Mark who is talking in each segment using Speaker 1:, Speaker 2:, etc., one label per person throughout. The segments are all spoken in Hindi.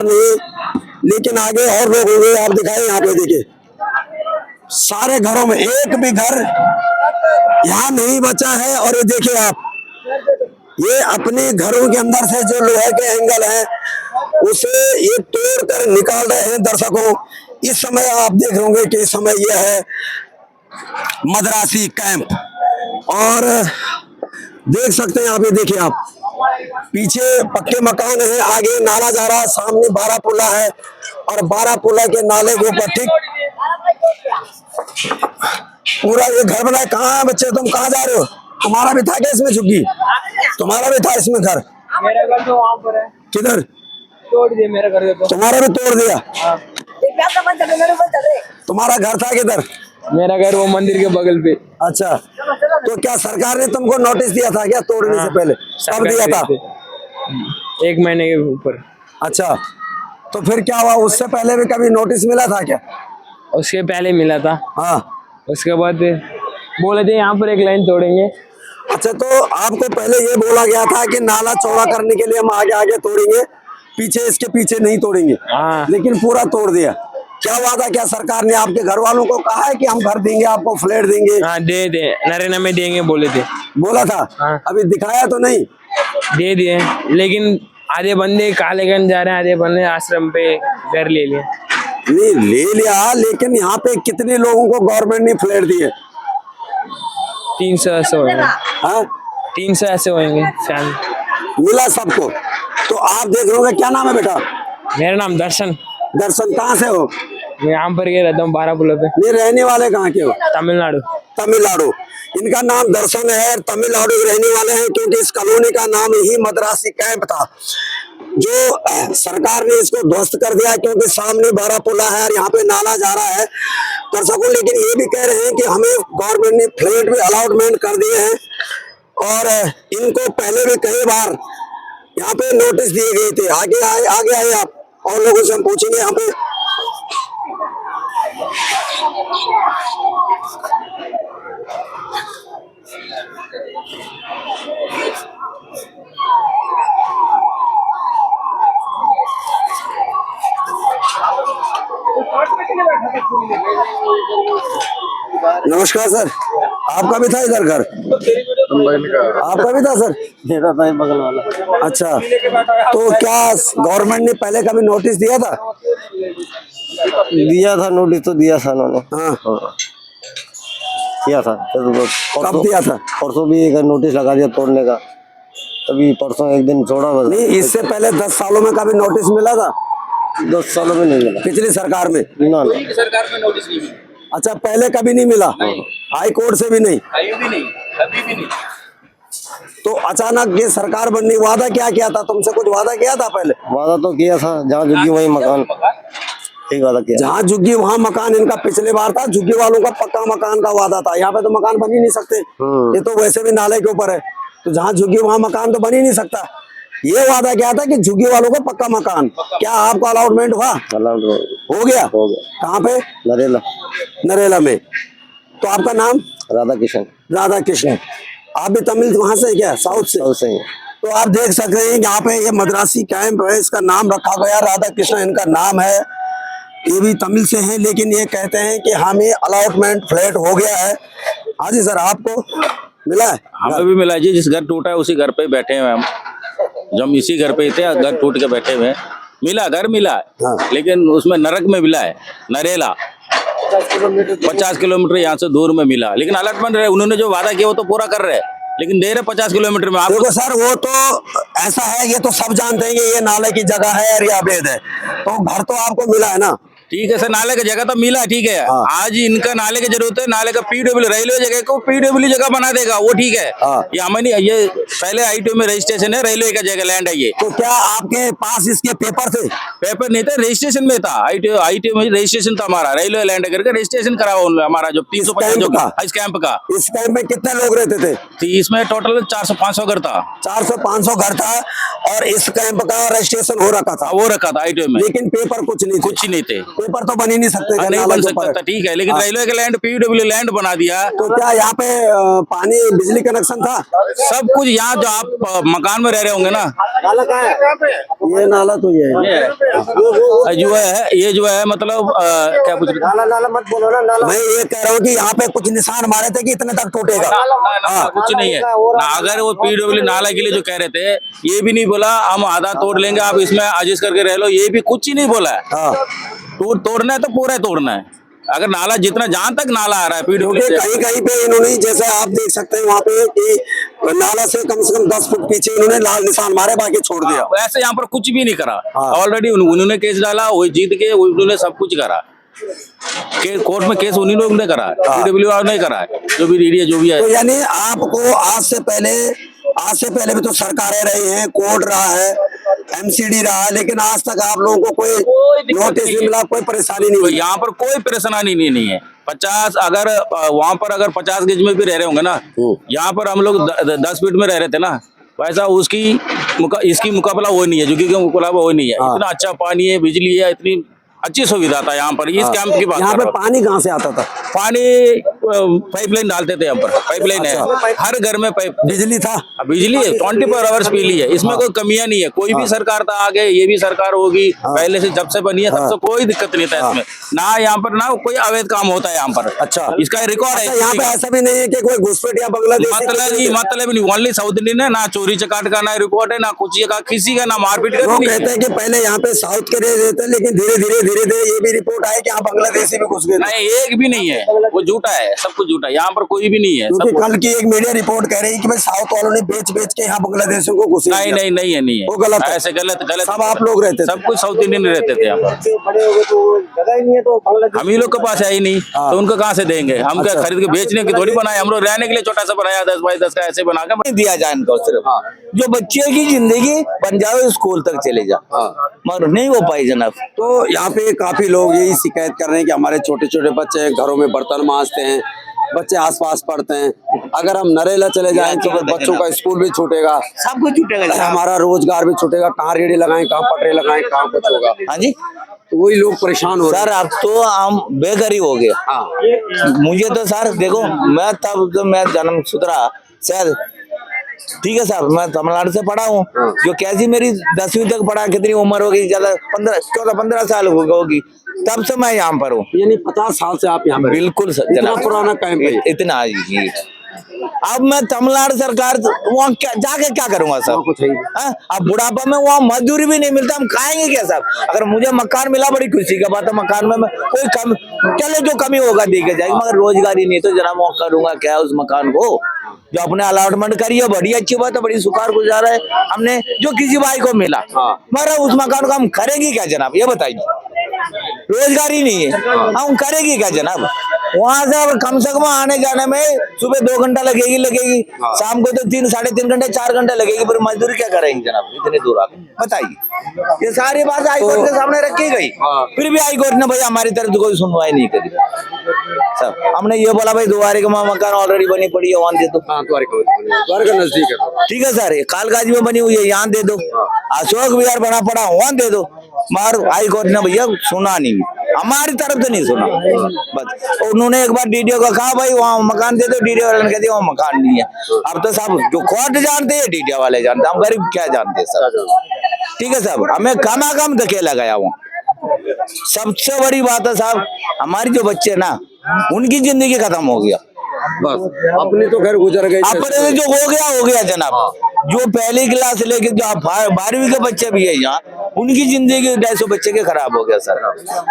Speaker 1: नहीं, लेकिन आगे और लोग होंगे। आप दिखाए यहाँ पे, देखिए सारे घरों में एक भी घर यहाँ नहीं बचा है। और ये देखिए आप, ये अपने घरों के अंदर से जो लोहे के एंगल है उसे ये तोड़ कर निकाल रहे हैं दर्शकों। इस समय आप देख रहे होंगे कि इस समय यह है मद्रासी कैंप, और देख सकते हैं आप, ये देखिए आप, पीछे पक्के मकान है, आगे नाला जा रहा है, सामने बारापुला है, और बारापुला के नाले के ऊपर ठीक पूरा ये घर बना है। कहाँ है बच्चे, तुम कहाँ जा रहे हो? तुम्हारा भी था क्या इसमें झुग्गी? तुम्हारा भी था इसमें घर?
Speaker 2: मेरा घर तो वहाँ पर है।
Speaker 1: किधर?
Speaker 2: तोड़ दिया मेरा घर तो।
Speaker 1: तुम्हारा भी तोड़ दिया? तुम्हारा घर था किधर?
Speaker 2: मेरा घर वो मंदिर के बगल पे।
Speaker 1: अच्छा, तो क्या सरकार ने तुमको नोटिस दिया था क्या तोड़ने से पहले? कब दिया था?
Speaker 2: 1 महीने के ऊपर।
Speaker 1: अच्छा, तो फिर क्या हुआ? उससे पहले भी कभी नोटिस मिला था क्या?
Speaker 2: उसके पहले मिला था।
Speaker 1: हाँ,
Speaker 2: उसके बाद बोले थे यहाँ पर एक लाइन तोड़ेंगे।
Speaker 1: अच्छा, तो आपको पहले ये बोला गया था कि नाला चौड़ा करने के लिए हम आगे आगे तोड़ेंगे, पीछे इसके पीछे नहीं तोड़ेंगे।
Speaker 2: हाँ।
Speaker 1: लेकिन पूरा तोड़ दिया। क्या वादा क्या सरकार ने आपके घर वालों को कहा है कि हम घर देंगे आपको, फ्लैट देंगे?
Speaker 2: हाँ, दे नरेना में देंगे बोले थे।
Speaker 1: बोला था?
Speaker 2: हाँ।
Speaker 1: अभी दिखाया तो नहीं?
Speaker 2: दे दिए, लेकिन आधे बंदे कालेगंज जा रहे हैं, आधे बंदे आश्रम पे घर ले लिए।
Speaker 1: नहीं ले लिया, लेकिन यहाँ पे कितने लोगों को गवर्नमेंट ने फ्लैट दिए?
Speaker 2: 300 ऐसे होंगे।
Speaker 1: हाँ,
Speaker 2: 300 ऐसे होंगे फैन।
Speaker 1: मिला सबको? तो आप देख रहे हो, क्या नाम है बेटा?
Speaker 2: मेरा नाम दर्शन।
Speaker 1: दर्शन, कहाँ से हो?
Speaker 2: मैं यहाँ पर के रहता हूँ बारापुला पे।
Speaker 1: नहीं, रहने वाले कहाँ के हो?
Speaker 2: तमिलनाडु।
Speaker 1: तमिलनाडु। इनका नाम दर्शन है, तमिलनाडु के रहने वाले हैं, क्योंकि इस कॉलोनी का नाम ही मद्रासी कैंप था, जो सरकार ने इसको ध्वस्त कर दिया क्योंकि सामने बारापुला है और यहाँ पे नाला जा रहा है दर्शकों। लेकिन ये भी कह रहे हैं कि हमें गवर्नमेंट ने फ्लैट भी अलॉटमेंट कर दिए हैं, और इनको पहले भी कई बार यहाँ पे नोटिस दिए गए थे। आगे आए आप, और लोगों से हम पूछेंगे यहाँ पे। नमस्कार सर, आपका भी था इधर घर? आपका भी था सर?
Speaker 3: मेरा था बगल वाला।
Speaker 1: अच्छा, तो क्या गवर्नमेंट ने पहले कभी नोटिस दिया था?
Speaker 3: दिया था, नोटिस तो दिया था उन्होंने।
Speaker 1: हाँ,
Speaker 3: किया था।
Speaker 1: कब दिया था?
Speaker 3: परसों भी एक नोटिस लगा दिया तोड़ने का, तभी परसों एक दिन छोड़ा।
Speaker 1: नहीं, इससे पहले 10 सालों में कभी नोटिस मिला था?
Speaker 3: 10 सालों में नहीं मिला।
Speaker 1: पिछली सरकार में?
Speaker 3: ना,
Speaker 2: सरकार में नोटिस नहीं मिला।
Speaker 1: अच्छा, पहले कभी नहीं मिला? हाई कोर्ट से भी नहीं?
Speaker 2: भी नहीं, कभी भी नहीं।
Speaker 1: तो अचानक ये सरकार बनने, वादा क्या किया था? तुमसे कुछ वादा किया था पहले?
Speaker 3: वादा तो किया था, जहाँ झुग्गी वही मकान, ठीक वादा किया।
Speaker 1: जहाँ झुग्गी वहाँ मकान। इनका पिछले बार था झुग्गी वालों का पक्का मकान का वादा था। यहाँ पे तो मकान बन ही नहीं सकते, ये तो वैसे भी नाले के ऊपर है, तो जहाँ झुग्गी वहाँ मकान तो बन ही नहीं सकता। ये वादा क्या था कि झुग्गी वालों को पक्का मकान। क्या आपको अलॉटमेंट हुआ? हो गया? कहाँ पे? नरेला में। तो आपका नाम?
Speaker 3: राधा किशन।
Speaker 1: राधा कृष्ण। आप भी तमिल वहां से क्या, साउथ से?
Speaker 3: ही।
Speaker 1: तो आप देख सकते हैं यहाँ पे ये मद्रासी कैंप है, इसका नाम रखा गया राधा कृष्ण इनका नाम है। ये भी तमिल से हैं, लेकिन ये कहते हैं कि हमें अलॉटमेंट फ्लैट हो गया है। हाँ जी सर, आपको मिला है?
Speaker 4: हमें भी मिला जी, जिस घर टूटा है उसी घर पे बैठे हुए हम। जब हम इसी घर पे थे, घर टूट के बैठे हुए, मिला घर मिला है।
Speaker 1: हाँ।
Speaker 4: लेकिन उसमें नरक में मिला है, नरेला 50 किलोमीटर यहाँ से दूर में मिला। लेकिन अलॉटमेंट उन्होंने जो वादा किया वो तो पूरा कर रहे हैं, लेकिन दे रहे 50 किलोमीटर में। आप
Speaker 1: देखो सर, वो तो ऐसा है, ये तो सब जानते हैं कि ये नाले की जगह है और ये अवैध है, तो घर तो आपको मिला है ना?
Speaker 4: ठीक है सर, नाले का जगह तो मिला, ठीक है।
Speaker 1: हाँ।
Speaker 4: आज इनका नाले की जरूरत है, नाले का पीडब्ल्यू रेलवे जगह को पीडब्ल्यू जगह बना देगा, वो ठीक है।
Speaker 1: हाँ।
Speaker 4: ये हमें नहीं, ये पहले ITO में रजिस्ट्रेशन है, रेलवे का जगह लैंड है ये।
Speaker 1: तो क्या आपके पास इसके पेपर थे?
Speaker 4: पेपर नहीं था, रजिस्ट्रेशन में था। ITO में रजिस्ट्रेशन था हमारा, रेलवे लैंड करके रजिस्ट्रेशन करा हुआ हमारा, जो 350 इस कैंप का।
Speaker 1: इस कैंप में कितने लोग रहते थे?
Speaker 4: तो इसमें टोटल 400-500 घर था।
Speaker 1: 400-500 घर था, और इस कैंप का रजिस्ट्रेशन हो रखा था?
Speaker 4: वो रखा था ITO में,
Speaker 1: लेकिन पेपर कुछ नहीं थे?
Speaker 4: कुछ नहीं थे।
Speaker 1: ऊपर तो बन ही नहीं सकते
Speaker 4: नहीं
Speaker 1: नाला
Speaker 4: बन
Speaker 1: के
Speaker 4: सकता
Speaker 1: ऊपर।
Speaker 4: था, ठीक है, लेकिन रेलवे का लैंड पीडब्ल्यू लैंड बना दिया।
Speaker 1: तो क्या यहाँ पे पानी बिजली कनेक्शन था?
Speaker 4: सब कुछ यहाँ जो आप मकान में रह रहे होंगे ना,
Speaker 1: नाला कहाँ है? ये नाला तो ये है।
Speaker 4: जो है मतलब क्या पूछ रहे थे?
Speaker 1: नाला नाला मत बोलो ना नाला। मैं ये कह रहा हूँ कि यहाँ पे कुछ निशान मारे थे कि इतने तक टूटेगा।
Speaker 4: ना, कुछ नहीं है ना। अगर वो पीडब्ल्यू नाला के लिए जो कह रहे थे, ये भी नहीं बोला हम आधा तोड़ लेंगे, आप इसमें एडजस्ट करके रह लो, ये भी कुछ ही नहीं बोला है।
Speaker 1: हाँ,
Speaker 4: तोड़ना है तो पूरा तोड़ना है। अगर नाला जितना जहां तक नाला आ रहा है
Speaker 1: क्योंकि कहीं कहीं पे इन्होंने, जैसे आप देख सकते हैं वहाँ पे कि नाला से कम 10 फुट पीछे इन्होंने लाल निशान मारे, बाकी छोड़ दिया।
Speaker 4: ऐसे यहाँ पर कुछ भी नहीं करा।
Speaker 1: हाँ।
Speaker 4: ऑलरेडी उन्होंने केस डाला, वो जीत के उन्होंने सब कुछ करा। कोर्ट में केस उन्हीं लोगों ने करा है, पीडब्ल्यू ने करा है, जो भी रीडिया जो भी है।
Speaker 1: तो यानी आपको आज से पहले भी तो सरकारें रही हैं, कोर्ट रहा है, एमसीडी रहा है, लेकिन आज तक आप लोगों को कोई नोटिस नहीं मिला, कोई परेशानी नहीं हुई?
Speaker 4: यहाँ पर कोई परेशानी नहीं है। 50 अगर वहाँ पर अगर 50 गज में भी रह रहे होंगे ना, यहाँ पर हम लोग 10 फीट में रह रहे थे ना, वैसा इसकी मुकाबला वो नहीं है, जो कि मुकाबला वो नहीं है। इतना अच्छा पानी है, बिजली है, इतनी अच्छी सुविधा था यहाँ पर। इस कैंप की बात
Speaker 1: यहाँ पे पानी कहाँ से आता था?
Speaker 4: पानी पाइपलाइन डालते थे यहाँ पर, पाइपलाइन है हर घर में।
Speaker 1: बिजली था?
Speaker 4: बिजली है 24 आवर्स बिजली है, इसमें कोई कमियां नहीं है। कोई भी सरकार था आगे, ये भी सरकार होगी, पहले से जब से बनी है तब से कोई दिक्कत नहीं था इसमें। ना यहाँ पर ना कोई अवैध काम होता है यहाँ पर।
Speaker 1: अच्छा,
Speaker 4: इसका रिकॉर्ड है।
Speaker 1: यहाँ पे ऐसा भी नहीं है कि कोई घुसपैठ या बांग्लादेश
Speaker 4: मतलब नहीं, ओनली साउथ इंडियन है, ना चोरी चकाट का ना रिपोर्ट है, ना कुछ का किसी का, ना मारपीट का।
Speaker 1: लोग कहते हैं कि पहले यहाँ पे साउथ के रहते हैं, लेकिन धीरे धीरे ये भी रिपोर्ट आए कि यहाँ बांग्लादेशी भी घुस गए।
Speaker 4: नहीं, एक भी नहीं है, वो झूठा है, सब कुछ झूठा है, यहाँ पर कोई भी नहीं है।
Speaker 1: क्योंकि कल की एक मीडिया रिपोर्ट कह रही है कि भाई साउथ वालों ने बेच के यहाँ बांग्लादेशियों को घुसे।
Speaker 4: नहीं है,
Speaker 1: वो गलत है।
Speaker 4: ऐसे गलत
Speaker 1: सब आप लोग रहते थे?
Speaker 4: सब कुछ साउथ इंडियन रहते थे यहाँ पर।
Speaker 1: बड़े हो गए तो जगह ही नहीं है, तो
Speaker 4: हम ही लोग के पास है ही नहीं, तो उनको कहाँ से देंगे? हम क्या खरीद के बेचने की थोड़ी बनाए, हम लोग रहने के लिए छोटा सा बनाया 10 बाई 10 का, ऐसे बना के
Speaker 5: दिया जाए इनको सिर्फ। जो बच्चे की जिंदगी बन जाओ, स्कूल तक चले जाओ, मगर नहीं हो पाई जनाब।
Speaker 1: तो यहाँ पे काफी लोग यही शिकायत कर रहे हैं कि हमारे छोटे छोटे बच्चे घरों में बर्तन मांजते हैं, बच्चे आसपास पढ़ते हैं। अगर हम नरेला चले जाएं तो बच्चों का स्कूल भी छूटेगा,
Speaker 5: सब कुछ छूटेगा,
Speaker 1: हमारा रोजगार भी छूटेगा। कहाँ रेडी लगाएं, कहाँ पटरे लगाएं, कहाँ कुछ होगा।
Speaker 5: हाँ जी
Speaker 1: तो वही लोग परेशान हो रहे हैं।
Speaker 5: सर, अब तो हम बेघरी हो गए।
Speaker 1: हाँ,
Speaker 5: मुझे तो सर देखो, मैं तब तो मैं जन्म सुधरा शायद, ठीक है साहब, मैं तमिलनाडु से पढ़ा हूँ। जो कैसी मेरी 10वीं तक पढ़ा, कितनी उम्र होगी, ज्यादा 14-15 साल होगी, तब से मैं यहाँ पर हूँ।
Speaker 1: यानी 50 साल से आप यहाँ पे?
Speaker 5: बिल्कुल सर,
Speaker 1: इतना पुराना कैंप है?
Speaker 5: इतना ही। अब मैं तमिलनाडु सरकार वहाँ जाके क्या करूंगा सर?
Speaker 1: कुछ है।
Speaker 5: अब बुढ़ापा में वहाँ मजदूरी भी नहीं मिलता, हम खाएंगे क्या साहब? अगर मुझे मकान मिला, बड़ी खुशी का बात है, मकान में कोई कम चले, जो कमी होगा देखे जाएगी, मगर रोजगारी नहीं, तो जरा मैं करूंगा क्या उस मकान को? जो अपने अलॉटमेंट करी है, बड़ी अच्छी बात है, बड़ी सुखार गुजार है हमने, जो किसी भाई को मिला, मगर उस मकान को हम करेंगे क्या जनाब, ये बताइए? रोजगारी नहीं है, हम करेंगे क्या जनाब? वहां से अब कम से कम आने जाने में सुबह 2 घंटा लगेगी, शाम को तो 3-3.5 घंटे 4 घंटे लगेगी, फिर मजदूरी क्या करेंगे जनाब इतनी दूर आके? बताइए। ये सारी बात हाईकोर्ट के सामने रखी गई, फिर भी हाईकोर्ट ने भाई हमारी तरफ कोई सुनवाई नहीं करी। सब हमने ये बोला भाई द्वारिका में मकान ऑलरेडी बनी पड़ी है, वहां दे दो।
Speaker 1: द्वारका नजदीक है,
Speaker 5: ठीक है सर, कालकाजी में बनी हुई है, यहाँ दे दो। अशोक विहार बना पड़ा, वहां दे दो। मगर हाईकोर्ट ने भैया सुना नहीं, हमारी तरफ से नहीं सुना। बस उन्होंने एक बार डीडीओ को कहा भाई वहाँ मकान दे दो, डीडीओ वाले ने कह दिया वहाँ मकान नहीं है। अब तो साहब जो कोर्ट जानते हैं, डीडीओ वाले जानते हैं, हम गरीब क्या जानते हैं सर? ठीक है साहब, हमें कम धकेला गया वहाँ। सबसे बड़ी बात है साहब, हमारी जो बच्चे ना, उनकी जिंदगी खत्म हो गया।
Speaker 1: बस अपनी तो घर गुजर गई,
Speaker 5: अपने जो हो गया जनाब। जो पहली क्लास से लेके जो 12वीं के बच्चे भी है यहाँ, उनकी जिंदगी 250 बच्चे के खराब हो गया सर।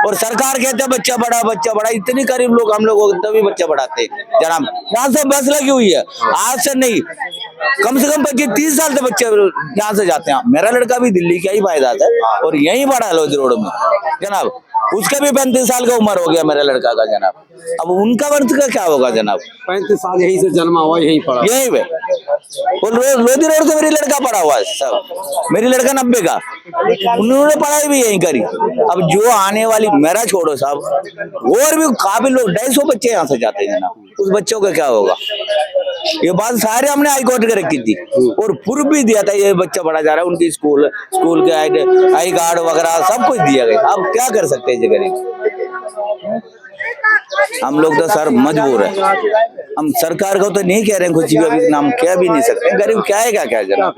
Speaker 5: और सरकार कहते हैं बच्चा बड़ा, इतनी गरीब लोग हम लोग तभी बच्चा बढ़ाते जनाब। यहाँ से बस लगी हुई है, आज से नहीं, कम से कम 25-30 साल से बच्चे यहाँ से जाते हैं। मेरा लड़का भी दिल्ली का ही पायदार है और यही पढ़ा लोधी रोड में जनाब, उसका भी 35 साल का उम्र हो गया मेरे लड़का का जनाब। अब उनका वर्ष का क्या होगा जनाब?
Speaker 1: 35 साल यहीं से जन्मा हुआ, यहीं पढ़ा,
Speaker 5: यहीं पे लोधी रोड से मेरी लड़का पढ़ा हुआ है सब। मेरी लड़का 90 का, उन्होंने पढ़ाई भी यहीं करी। अब जो आने वाली, मेरा छोड़ो साहब, और भी काफी लोग 250 बच्चे यहाँ से जाते हैं जनाब, उस बच्चों का क्या होगा? ये बात सारे हमने हाई कोर्ट के रखी थी और प्रूफ भी दिया था, ये बच्चा पढ़ा जा रहा है उनकी स्कूल के आई कार्ड वगैरह सब कुछ दिया गया। अब क्या कर सकते हैं गरीब, हम लोग तो सर मजबूर है। हम सरकार को तो नहीं कह रहे हैं कुछ भी, अभी नाम कह भी नहीं सकते, गरीब क्या है क्या क्या जरा।